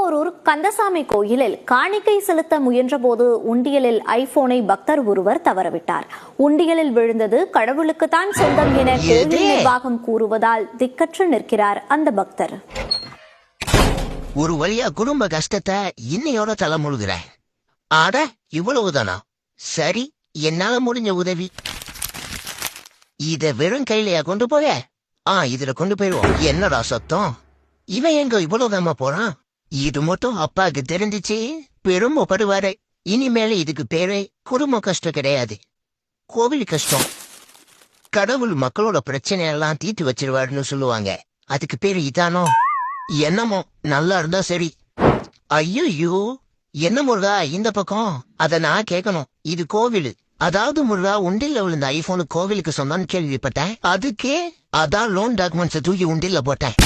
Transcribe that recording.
திருப்போரூர் கந்தசாமி கோயிலில் காணிக்கை செலுத்த முயன்றபோது உண்டியலில் ஐபோனை பக்தர் ஒருவர் தவறவிட்டார். உண்டியலில் விழுந்தது கடவுளுக்குத்தான் சொந்தம் என கோயில் நிர்வாகம் கூறுவதால் திக்கற்று நிற்கிறார் அந்த பக்தர். ஒரு வழியா குடும்ப கஷ்டத்தை இன்னையோட தலைமுழுகிற. ஆட இவ்வளவுதானா? சரி, என்னால முடிஞ்ச உதவி. இத வெறும் கையிலையா கொண்டு போய? இதுல கொண்டு போயிடுவோம். என்னடா சத்தம்? இவன் எங்க இவ்வளவுதாம போறான்? இது மட்டும் அப்பாவுக்கு தெரிஞ்சிச்சு பெருமைப்படுவாரு. இனிமேல இதுக்கு பேரே குடும்ப கஷ்டம் கிடையாது, கோவில் கஷ்டம். கடவுள் மக்களோட பிரச்சனையெல்லாம் தீர்த்து வச்சிருவாருன்னு சொல்லுவாங்க. அதுக்கு பேரு இதானோ? என்னமோ, நல்லா இருந்தா சரி. ஐயோ, என்ன முருகா இந்த பக்கம்? அத நான் கேட்கணும். இது கோவில். அதாவது முருகா, உண்டில விழுந்த ஐபோனு கோவிலுக்கு சொன்னான்னு கேள்விப்பட்டேன். அதுக்கே அதான் லோன் டாக்குமெண்ட்ஸ் தூக்கி உண்டில போட்டேன்.